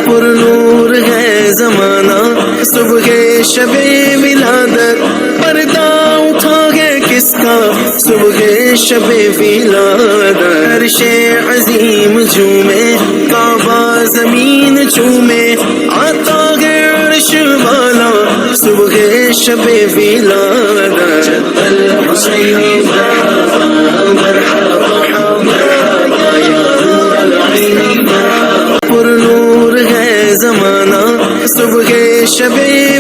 پر نور ہے زمانہ صبح شب ولادت، پردہ اٹھا ہے کس کا صبح شب ولادت، عرش عظیم جھومے کعبہ زمین چومے، آتا ہے عرش والا صبح شب ولادت، جد الحسین مرحبا پر نور ہے زمانہ صبح شب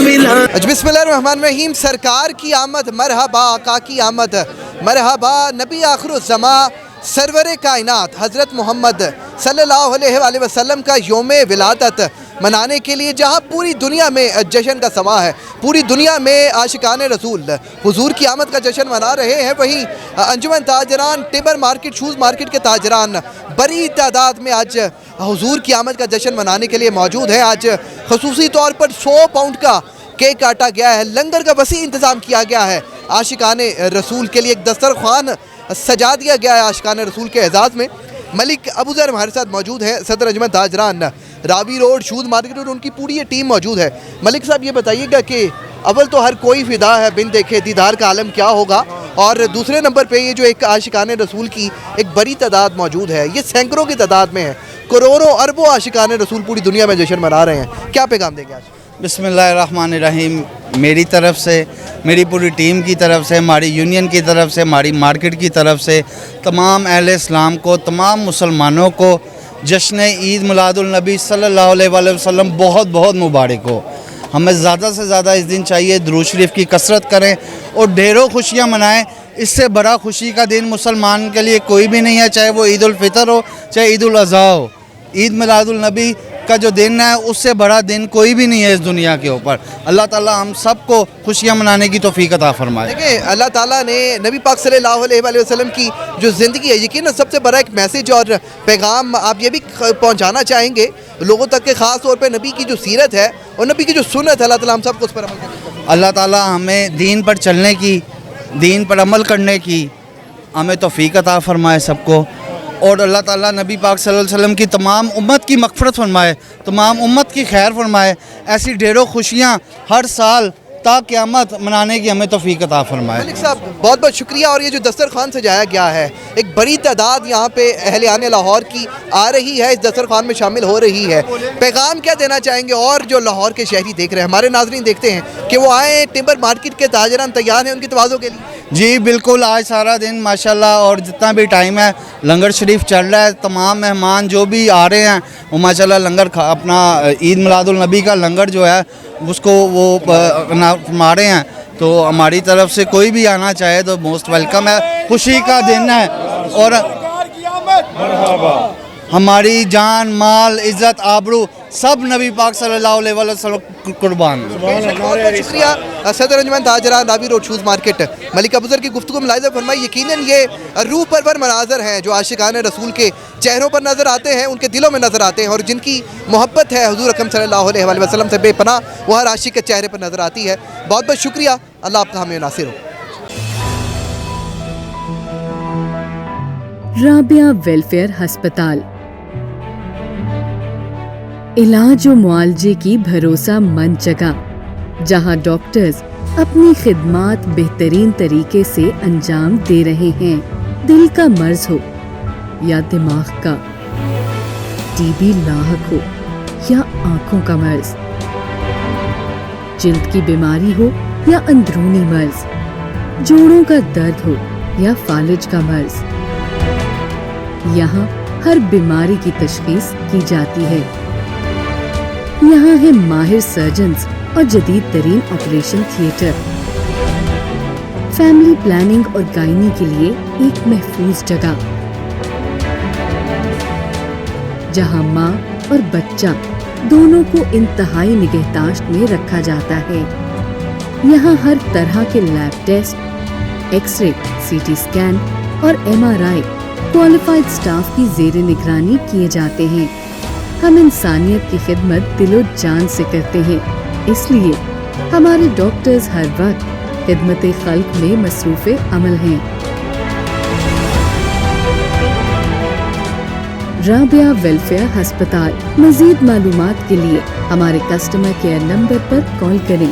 ولادت۔ بسم اللہ الرحمن الرحیم۔ سرکار کی آمد مرحبا، آقا کی آمد مرحبا، نبی آخر الزماں سرور کائنات حضرت محمد صلی اللہ علیہ وآلہ وسلم کا یوم ولادت منانے کے لیے جہاں پوری دنیا میں جشن کا سماں ہے، پوری دنیا میں عاشقان رسول حضور کی آمد کا جشن منا رہے ہیں، وہیں انجمن تاجران ٹمبر مارکیٹ شوز مارکیٹ کے تاجران بڑی تعداد میں آج حضور کی آمد کا جشن منانے کے لیے موجود ہے۔ آج خصوصی طور پر 100 پاؤنڈ کا کیک کاٹا گیا ہے، لنگر کا وسیع انتظام کیا گیا ہے، عاشقان رسول کے لیے ایک دسترخوان سجا دیا گیا ہے عاشقان رسول کے اعزاز میں۔ ملک ابو ذر ہمارے ساتھ موجود ہیں، صدر انجمن تاجران راوی روڈ شوز مارکیٹ، اور ان کی پوری یہ ٹیم موجود ہے۔ ملک صاحب یہ بتائیے گا کہ اول تو ہر کوئی فدا ہے بن دیکھے دیدار کا عالم کیا ہوگا، اور دوسرے نمبر پہ یہ جو ایک عاشقان رسول کی ایک بڑی تعداد موجود ہے، یہ سینکڑوں کی تعداد میں ہے، کروڑوں اربوں عاشقان رسول پوری دنیا میں جشن منا رہے ہیں، کیا پیغام دیں گے آج؟ بسم اللہ الرحمن الرحیم۔ میری طرف سے، میری پوری ٹیم کی طرف سے، ہماری یونین کی طرف سے، ہماری مارکیٹ کی طرف سے تمام اہل اسلام کو، تمام مسلمانوں کو جشن عید میلاد النبی صلی اللہ علیہ وآلہ وسلم بہت بہت مبارک ہو۔ ہمیں زیادہ سے زیادہ اس دن چاہیے درود شریف کی کثرت کریں اور ڈھیروں خوشیاں منائیں۔ اس سے بڑا خوشی کا دن مسلمان کے لیے کوئی بھی نہیں ہے، چاہے وہ عید الفطر ہو چاہے عید الاضحیٰ ہو۔ عید میلاد النبی کا جو دن ہے اس سے بڑا دن کوئی بھی نہیں ہے اس دنیا کے اوپر۔ اللہ تعالیٰ ہم سب کو خوشیاں منانے کی توفیق عطا فرمائے۔ دیکھیں اللہ تعالیٰ نے نبی پاک صلی اللہ علیہ وآلہ وسلم کی جو زندگی ہے، یقیناً سب سے بڑا ایک میسیج اور پیغام آپ یہ بھی پہنچانا چاہیں گے لوگوں تک کہ خاص طور پہ نبی کی جو سیرت ہے اور نبی کی جو سنت ہے، اللہ تعالیٰ ہم سب کو اس پر عمل کرنے کی، اللہ تعالیٰ ہمیں دین پر چلنے کی، دین پر عمل کرنے کی ہمیں توفیق عطا فرمائے سب کو، اور اللہ تعالیٰ نبی پاک صلی اللہ علیہ وسلم کی تمام امت کی مغفرت فرمائے، تمام امت کی خیر فرمائے، ایسی ڈھیروں خوشیاں ہر سال تا قیامت منانے کی ہمیں توفیق عطا فرمائے۔ ملک صاحب بہت بہت شکریہ۔ اور یہ جو دسترخوان سجایا گیا ہے، ایک بڑی تعداد یہاں پہ اہلیان لاہور کی آ رہی ہے، اس دسترخوان میں شامل ہو رہی ہے، پیغام کیا دینا چاہیں گے؟ اور جو لاہور کے شہری دیکھ رہے ہیں، ہمارے ناظرین دیکھتے ہیں کہ وہ آئیں، ٹمبر مارکیٹ کے تاجران تیار ہیں ان کی تواضع کے لیے۔ جی بالکل، آج سارا دن ماشاءاللہ اور جتنا بھی ٹائم ہے لنگر شریف چل رہا ہے، تمام مہمان جو بھی آ رہے ہیں وہ ماشاءاللہ لنگر اپنا عید میلاد النبی کا لنگر جو ہے اس کو وہ فرما رہے ہیں، تو ہماری طرف سے کوئی بھی آنا چاہے تو موسٹ ویلکم ہے۔ خوشی کا دن ہے اور ہماری جان مال عزت آبرو سب نبی پاک صلی اللہ علیہ وسلم قربان۔ بہت بہت شکریہ صدر انجمن تاجران راوی روڈ شوز مارکیٹ ملک ابو ذر کی گفتگو ملاحظہ فرمائی۔ یقیناً یہ روح پرور مناظر ہیں جو عاشقان رسول کے چہروں پر نظر آتے ہیں، ان کے دلوں میں نظر آتے ہیں، اور جن کی محبت ہے حضور اکرم صلی اللہ علیہ وآلہ وسلم سے بے پناہ، وہ ہر عاشق کے چہرے پر نظر آتی ہے۔ بہت بہت شکریہ، اللہ آپ کا ہمیں ناصر ہو۔ رابعہ ویلفیئر ہسپتال، علاج و معالجے کی بھروسہ مند جگہ جہاں ڈاکٹرز اپنی خدمات بہترین طریقے سے انجام دے رہے ہیں۔ دل کا مرض ہو یا دماغ کا، ٹی بی لاحق ہو یا آنکھوں کا مرض، جلد کی بیماری ہو یا اندرونی مرض، جوڑوں کا درد ہو یا فالج کا مرض، یہاں ہر بیماری کی تشخیص کی جاتی ہے۔ یہاں ہے ماہر سرجنز اور جدید ترین آپریشن تھیٹر، فیملی پلاننگ اور گائنی کے لیے ایک محفوظ جگہ جہاں ماں اور بچہ دونوں کو انتہائی نگہداشت میں رکھا جاتا ہے۔ یہاں ہر طرح کے lab test, X ray, C T scan اور M R I qualified staff کی زیر نگرانی کیے جاتے ہیں۔ ہم انسانیت کی خدمت دل و جان سے کرتے ہیں، اس لیے ہمارے ڈاکٹرز ہر وقت خدمت خلق میں مصروف عمل ہیں۔ رابعہ ویلفیئر ہسپتال۔ مزید معلومات کے لیے ہمارے کسٹمر کیئر نمبر پر کال کریں